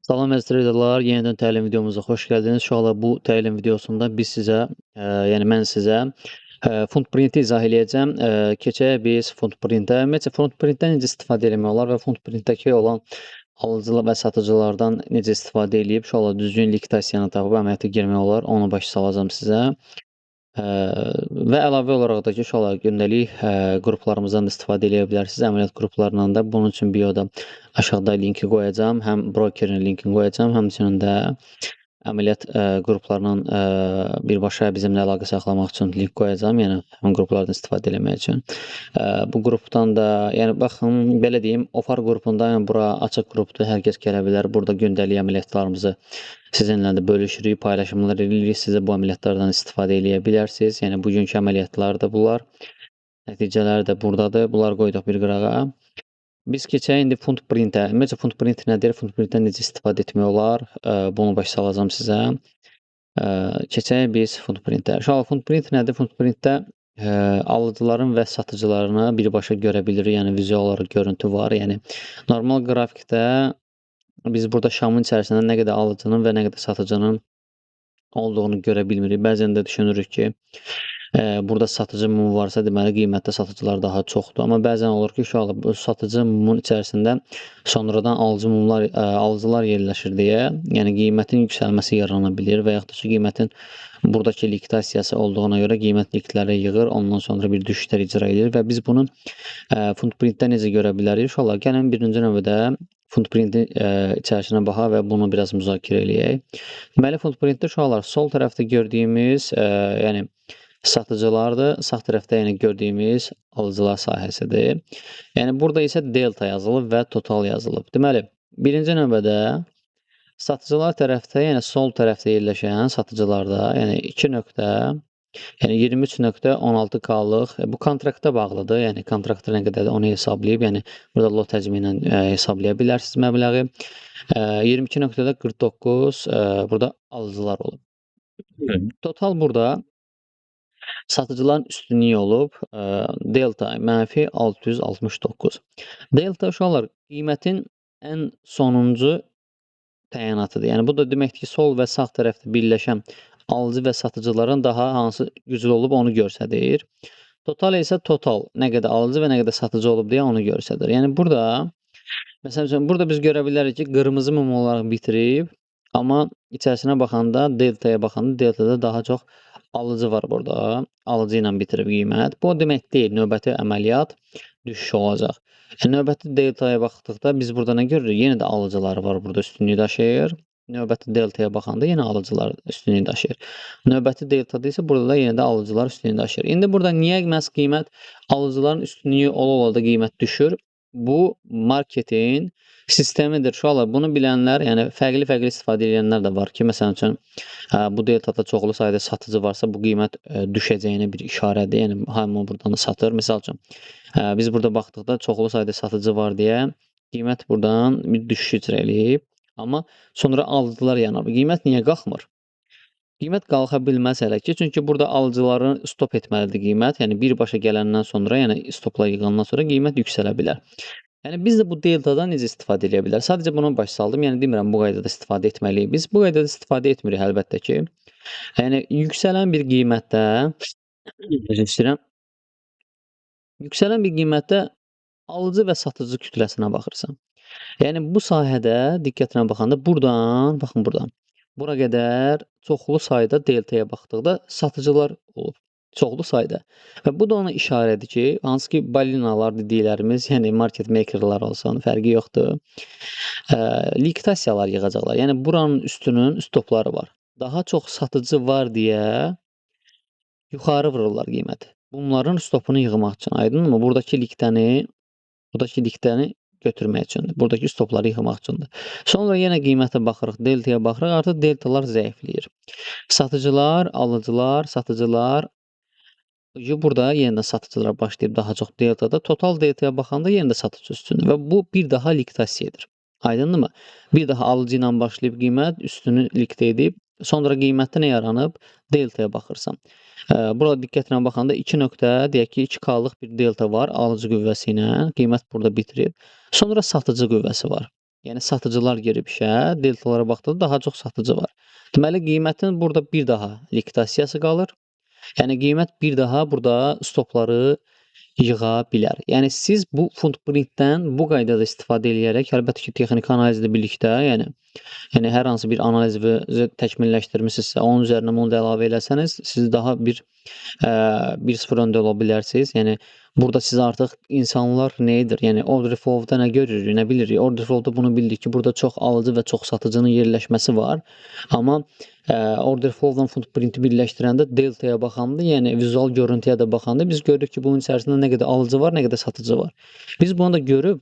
Salam əziz traderlar, yenidən təlim videomuza xoş gəldiniz. İnşallah bu təlim videosunda biz sizə, yəni mən sizə fund printi izah eləyəcəm. Keçək biz fund printə. Ümumiyyətcə fund printdən necə istifadə etmək olar və fund printdəki olan alıcılar və satıcılardan necə istifadə eləyib inşallah düzgün liquidasiyanı tapıb əməliyyata girmək olar. Ona baş salacağam sizə. Və əlavə olaraq da ki, inşallah gündəlik qruplarımızdan da istifadə edə bilərsiniz. Əməliyyat qruplarından da. Bunun üçün bioda aşağıda linki qoyacağam. Həm brokerin linkini qoyacağam, həmçinin də əməliyyat qruplarının birbaşa bizimlə əlaqə saxlamaq üçün link qoyacağam. Yəni həmin qruplardan istifadə etmək üçün. Bu qrupdan da, yəni baxın, belə deyim, OFAR qrupunda, yəni bura açıq qrupdur, hər kəs gələ bilər. Burada gündəlik əməliyyatlarımızı sizinlə də bölüşürük, paylaşımlar edirik. Siz də bu əməliyyatlardan istifadə edə bilərsiniz. Yəni bugünkü əməliyyatlar da bunlar. Nəticələr də burdadır. Bunları qoyduq bir qırağa. Biz keçək indi fund printə. Ümumiyyətcə fund print nədir? Fund printdən necə istifadə etmək olar? Bunu baş salacağam sizə. Keçək biz fund printə. İnşallah fund print nədir? Fund printdə alıcıların və satıcılarını birbaşa görə bilirik. Yəni vizual olaraq görüntü var. Yəni normal qrafikdə biz burada şamın içərisində nə qədər alıcının və nə qədər satıcının olduğunu görə bilmirik. Bəzən də düşünürük ki, burada satıcı mum varsa, deməli qiymətdə satıcılar daha çoxdur. Amma bəzən olur ki, inşallah bu satıcı mumun içərisində sonradan alıcılar yerləşir deyə, yəni qiymətin yüksəlməsi yarana bilir və yaxud da ki, qiymətin buradakı liquidasiyası olduğuna görə qiymət liqdləri yığır, ondan sonra bir düşüşlər icra edir və biz bunu fund printdə necə görə bilərik? İnşallah gəlin birinci növbədə fund printin içərisinə baxaq və bunu biraz müzakirə eləyək. Deməli, fund printdə uşaqlar sol tərəfdə gördüyümüz, yəni satıcılardır, sağ tərəfdə yəni gördüyümüz alıcılar sahəsidir. Yəni burada isə delta yazılıb və total yazılıb. Deməli, birinci növbədə satıcılar tərəfdə, yəni sol tərəfdə yerləşən satıcılarda, yəni 2 nöqtə, yəni 23.16K-lıq bu kontraktda bağlıdır. Yəni kontraktda nə qədərdir onu hesablayıb, yəni burada lot həcmi ilə hesablaya bilərsiniz məbləği. 22.49 burada alıcılar olub. Total burada satıcıların üstünlüyü olub delta mənfi 669. Delta uşaqlar qiymətin ən sonuncu təyinatıdır. Yəni bu da deməkdir ki, sol və sağ tərəfdə birləşən alıcı və satıcıların daha hansı güclü olub onu göstərir. Total isə total nə qədər alıcı və nə qədər satıcı olub deyə onu göstərir. Yəni burada məsəl üçün burada biz görə bilərik ki, qırmızı mum olaraq bitirib, amma içərisinə baxanda, deltaya baxanda deltada daha çox alıcı var burada. Alıcı ilə bitirib qiymət. Bu demək deyil, növbəti əməliyyat düşüş olacaq. Növbəti deltaya baxdıqda biz burada nə görürük? Yenə də alıcılar var burada üstünlüyü daşıyır. Növbəti deltaya baxanda yenə alıcılar üstünlüyü daşıyır. Növbəti deltada isə burada da yenə də alıcılar üstünlüyü daşıyır. İndi burada niyə məhz qiymət alıcıların üstünlüyü ola-ola da qiymət düşür? Bu marketin sistemidir. Uşaqlar bunu bilənlər, yəni fərqli-fərqli istifadə edənlər də var ki, məsəl üçün bu deltada çoxlu sayda satıcı varsa bu qiymət düşəcəyinə bir işarədir. Yəni hamı buradan da satır. Məsəl üçün biz burada baxdıqda çoxlu sayda satıcı var deyə qiymət buradan bir düşüş icra eləyib. Amma sonra alıcılar yanıb. Qiymət niyə qalxmır? Qiymət qalxa bilməz hələ ki, çünki burada alıcıları stop etməlidir qiymət. Yəni birbaşa gələndən sonra, yəni stopla yığandan sonra qiymət yüksələ bilər. Yəni biz də bu deltadan necə istifadə edə bilərik? Sadəcə buna baş saldım. Yəni demirəm bu qaydada istifadə etməliyik. Biz bu qaydada istifadə etmirik əlbəttə ki. Yəni yüksələn bir qiymətdə üzr istəyirəm. Yüksələn bir qiymətdə alıcı və satıcı kütləsinə baxırsan. Yəni bu sahədə diqqətlə baxanda burdan, baxın burdan. Bura qədər çoxlu sayda deltaya baxdıqda satıcılar olub. Çoxlu sayda. Və bu da ona işarədir ki, hansı ki balinalar dediklərimiz, yəni market makerlər olsun, fərqi yoxdur. Liquidasiyalar yığacaqlar. Yəni buranın üstünün stopları var. Daha çox satıcı var deyə yuxarı vururlar qiyməti. Bunların stopunu yığmaq üçün, aydınmı? Buradakı liqdəni götürmək üçündür. Buradakı stopları yığmaq üçündür. Sonra yenə qiymətə baxırıq, deltaya baxırıq, artıq deltalar zəifləyir. Satıcılar, alıcılar, satıcılar burada yenə də satıcılar başlayıb daha çox deltada. Total deltaya baxanda yenə də satıcı üstündür və bu bir daha liquidasiyadır. Aydındırmı? Bir daha alıcı ilə başlayıb qiymət üstünü liquid edib, sonra qiymətdə nə yaranıb? Deltaya baxırsan. Burada diqqətlə baxanda 2 nöqtə, deyək ki, 2K-lıq bir delta var alıcı qüvvəsi ilə. Qiymət burada bitirib. Sonra satıcı qüvvəsi var. Yəni satıcılar girib işə, deltalara baxdıqda daha çox satıcı var. Deməli qiymətin burada bir daha likvidasiyası qalır. Yəni qiymət bir daha burada stopları yığa bilər. Yəni siz bu footprintdən bu qaydada istifadə eləyərək, əlbəttə ki, texniki analizlə birlikdə, yəni hər hansı bir analizi təkmilləşdirmisinizsə, onun üzərinə bunu da əlavə eləsəniz, siz daha bir 1-0 öndə ola bilərsiniz. Yəni burada siz artıq insanlar nə edir? Yəni order flow-da nə görürük, nə bilirik? Order flow-da bunu bildik ki, burada çox alıcı və çox satıcının yerləşməsi var. Amma order flow-la footprint-i birləşdirəndə deltaya baxanda, yəni vizual görüntüyə də baxanda biz görürük ki, bunun içərisində nə qədər alıcı var, nə qədər satıcı var. Biz bunu da görüb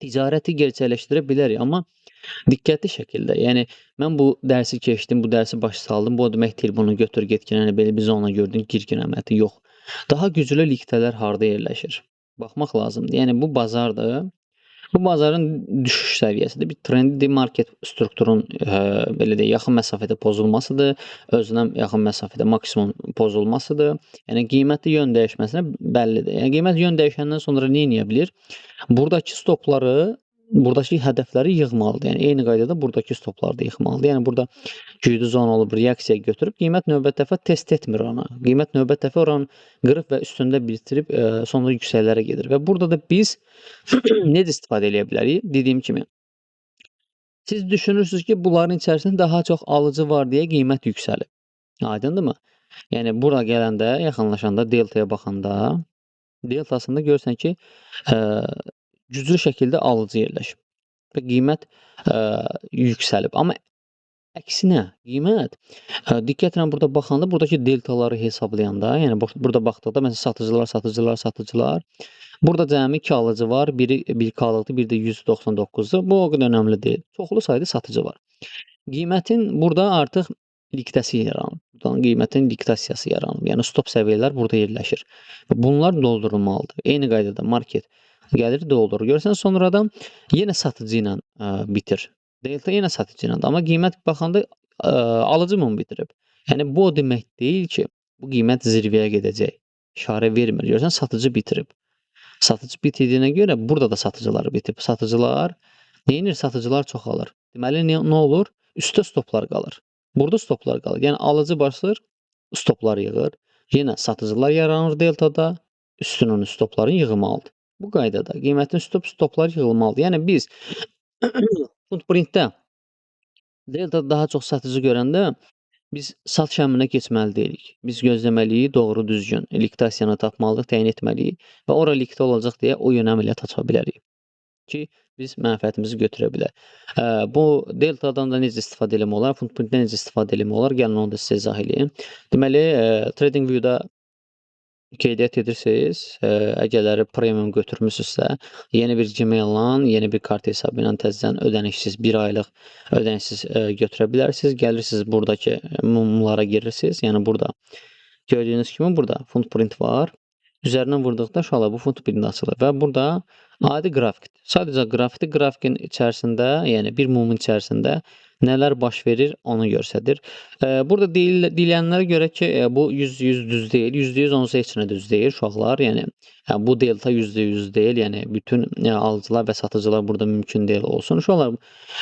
ticarəti gerçəkləşdirə bilərik, amma diqqətli şəkildə. Yəni mən bu dərsi keçdim, bu dərsi başa saldım. Bu o demək deyil, bunu götür get ki, yəni belə bir zona gördün, gir əməliyyatı yox. Daha güclü liqtələr harda yerləşir? Baxmaq lazımdır. Yəni bu bazardır. Bu bazarın düşüş səviyyəsidir. Bir trendi market strukturun belə deyək, yaxın məsafədə pozulmasıdır. Özünə yaxın məsafədə maksimum pozulmasıdır. Yəni qiyməti yön dəyişməsinə bəllidir. Yəni qiymət yön dəyişəndən sonra nə edə bilər? Buradakı stopları, buradakı hədəfləri yığmalıdır. Yəni eyni qaydada buradakı stopları da yığmalıdır. Yəni burada güclü zona olub reaksiya götürüb qiymət növbət dəfə test etmir ona. Qiymət növbət dəfə oranı qırıb və üstündə bitirib sonra yüksəklərə gedir. Və burada da biz necə istifadə eləyə bilərik? Dediyim kimi, siz düşünürsünüz ki, bunların içərisində daha çox alıcı var deyə qiymət yüksəlib. Aydındırmı? Yəni bura gələndə, yaxınlaşanda, deltaya baxanda, deltasında görürsən ki, güclü şəkildə alıcı yerləşib və qiymət yüksəlib. Amma əksinə, qiymət diqqətlə burada baxanda, buradakı deltaları hesablayanda, yəni burada baxdıqda məsələn satıcılar, burada cəmi 2 alıcı var, biri 1K-lıqdır, biri də 199-dur. Bu o qədər önəmli deyil. Çoxlu sayda satıcı var. Qiymətin burada artıq liqtəsi yaranıb. Buradan qiymətin liqtasiyası yaranıb. Yəni stop səviyyələr burada yerləşir. Bunlar doldurulmalıdır. Eyni qaydada market gəlir, doldurur. Görsən sonradan yenə satıcı ilə bitir. Delta yenə satıcı ilədir. Amma qiymət baxanda alıcı mı bitirib? Yəni bu o demək deyil ki, bu qiymət zirvəyə gedəcək. İşarə vermir. Görsən satıcı bitirib. Satıcı bitirdiyinə görə burada da satıcılar bitib. Satıcılar neyinir? Satıcılar çoxalır. Deməli nə olur? Üstə stoplar qalır. Burada stoplar qalır. Yəni alıcı başlayır, stoplar yığır. Yenə satıcılar yaranır deltada, üstünün stopların yığılmalıdır. Bu qaydada qiymətin stoplar yığılmalıdır. Yəni biz footprintdə deltada daha çox satıcı görəndə biz satış əmrinə keçməli deyilik. Biz gözləməliyik, doğru düzgün liqtasiyanı tapmalıyıq, təyin etməliyik və ora liqtə olacaq deyə o yönə əməliyyat aça bilərik ki, biz mənfəətimizi götürə bilək. Bu deltadan da necə istifadə eləmək olar, footprintdən necə istifadə eləmək olar? Gəlin onu da sizə izah eləyim. Deməli, TradingView-da qeydiyyat edirsiniz. Əgərləri premium götürmüsünüzsə, yeni bir Gmail-la, yeni bir kart hesabı ilə təzədən ödənişsiz 1 aylıq ödənişsiz götürə bilərsiniz. Gəlirsiniz buradakı mumlara girirsiniz. Yəni burada gördüyünüz kimi burada footprint var. Üzərindən vurduqda uşaqlar bu footprint açılır və burada adi qrafikdir. Sadəcə grafikdir. Grafikin içərisində, yəni bir mumun içərisində nələr baş verir onu göstərir. Burada deyilənlərə görə ki, bu 100% düz deyil. 100% onsuz heç nə düz deyil uşaqlar. Yəni bu delta 100% deyil. Yəni bütün alıcılar və satıcılar burada mümkün deyil olsun. Uşaqlar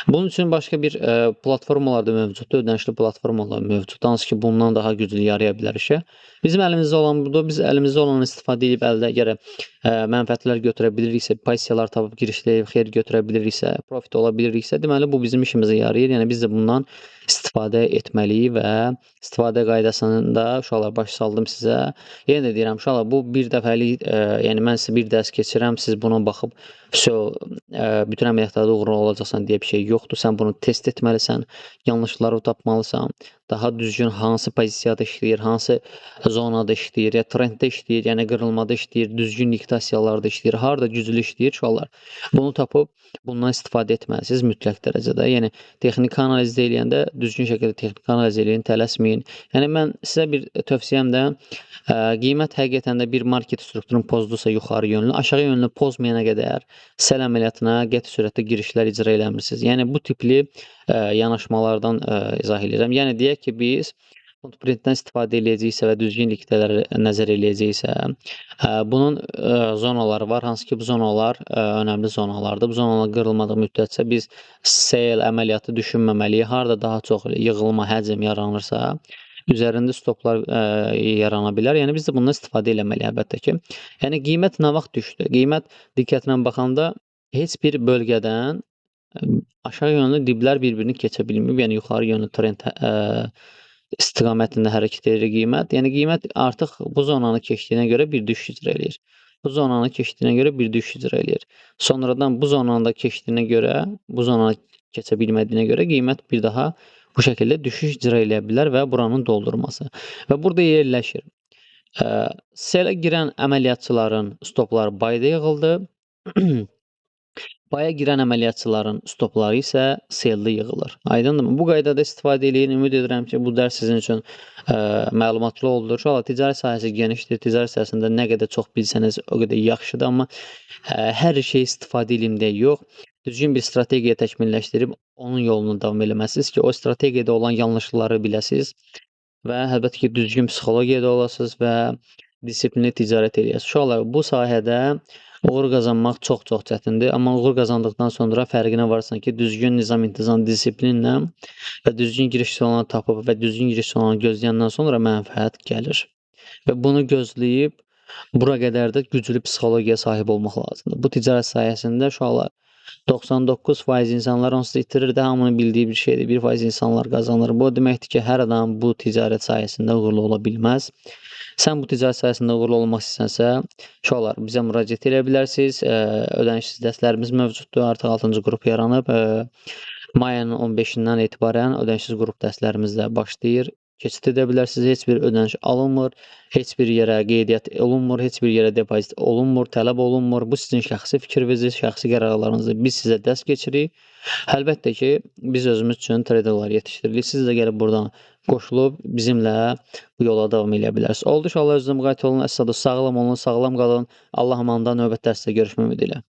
bunun üçün başqa bir platformalar da mövcuddur. Ödənişli platformalar mövcuddur. Hansı ki, bundan daha güclü yaraya bilər işə. Bizim əlimizdə olan budur. Biz əlimizdə olanı istifadə edib əldə əgər mənfəətlər götürə biliriksə, pozisiyalar tapıb girişləyib xeyir götürə biliriksə, profit ola biliriksə, deməli bu bizim işimizə yarayır. Yəni biz də bundan istifadə etməliyik və istifadə qaydasını da uşaqlar başa saldım sizə. Yenə də deyirəm uşaqlar, bu bir dəfəlik, yəni mən sizə bir dərs keçirəm, siz buna baxıb bütün əməliyyatlarda uğurlu olacaqsan deyə bir şey yoxdur. Sən bunu test etməlisən, yanlışları tapmalısan. Daha düzgün hansı pozisiyada işləyir, hansı zonada işləyir, ya trenddə işləyir, yəni qırılmada işləyir, düzgün liqtasiyalarda işləyir, harda güclü işləyir uşaqlar. Bunu tapıb bundan istifadə etməlisiniz mütləq dərəcədə. Yəni texniki analizdə eləyəndə düzgün şəkildə texniki analiz eləyin, tələsməyin. Yəni mən sizə bir tövsiyəm də qiymət həqiqətən də bir market strukturunu pozdusa yuxarı yönlü, aşağı yönlü pozmayana qədər sell əməliyyatına qəti sürətdə girişlər icra eləmirsiniz. Yəni bu tipli yanaşmalardan izah edirəm. Yəni deyək ki, biz footprintdən istifadə eləyəcəksə və düzgün liqtələri nəzərə eləyəcəksə, bunun, zonaları var, hansı ki, bu zonalar, önəmli zonalardır. Bu zonalar qırılmadığı müddətcə biz sell əməliyyatı düşünməməliyik. Harda daha çox yığılma, həcm yaranırsa, üzərində stoplar, yarana bilər. Yəni biz də bundan istifadə eləməliyik əlbəttə ki. Yəni qiymət nə vaxt düşdü? Qiymət diqqətlə baxanda heç bir bölgədən aşağı yönlü diblər bir-birini keçə bilməyib, yəni yuxarı yönlü trend istiqamətində hərəkət edir qiymət. Yəni qiymət artıq bu zonanı keçdiyinə görə bir düşüş icra eləyir. Bu zonanı keçdiyinə görə bir düşüş icra eləyir. Sonradan bu zonanı da keçdiyinə görə, bu zonanı keçə bilmədiyinə görə qiymət bir daha bu şəkildə düşüş icra eləyə bilər və buranın doldurması. Və burada yerləşir. Selə girən əməliyyatçıların stopları bayda yığıldı. Baya girən əməliyyatçıların stopları isə seldə yığılır. Aydındırmı? Bu qaydada istifadə eləyin. Ümid edirəm ki, bu dərs sizin üçün məlumatlı oldu. İnşallah ticarət sahəsi genişdir. Ticarət sahəsində nə qədər çox bilsəniz, o qədər yaxşıdır. Amma hər şey istifadə eləyim deyə yox. Düzgün bir strategiya təkmilləşdirib onun yolunu davam eləməsiniz ki, o strategiyada olan yanlışlıqları biləsiniz və əlbəttə ki, düzgün psixologiyada olasınız və disiplinli ticarət eləyəsiniz. Uşaqlar, bu sahədə uğur qazanmaq çox-çox çətindir, amma uğur qazandıqdan sonra fərqinə varsan ki, düzgün nizam-intizam, disiplinlə və düzgün giriş yolunu tapıb və düzgün giriş yolunu gözləyəndən sonra mənfəət gəlir. Və bunu gözləyib bura qədər də güclü psixologiyaya sahib olmaq lazımdır. Bu ticarət sayəsində uşaqlar 99% insanlar onsuz da itirir də, hamının bildiyi bir şeydir. 1% insanlar qazanır. Bu deməkdir ki, hər adam bu ticarət sayəsində uğurlu ola bilməz. Sən bu ticarət sayəsində uğurlu olmaq istəsənsə, uşaqlar bizə müraciət edə bilərsiniz. Ödənişsiz dərslərimiz mövcuddur. Artıq 6-cı qrup yaranıb. Mayın 15-dən etibarən ödənişsiz qrup dərslərimizlə başlayır. Keçid edə bilərsiniz. Heç bir ödəniş alınmır. Heç bir yerə qeydiyyat olunmur. Heç bir yerə depozit olunmur, tələb olunmur. Bu sizin şəxsi fikrinizdir, şəxsi qərarlarınızdır. Biz sizə dərs keçirik. Əlbəttə ki, biz özümüz üçün traderlər yetişdiririk. Siz də gəlib buradan qoşulub bizimlə bu yola davam edə bilərsiniz. Oldu inşallah özünüzə müqayət olun. Əsas sağlam olun, sağlam qalın. Allah amanında növbəti dərsdə görüşmək ümidi ilə.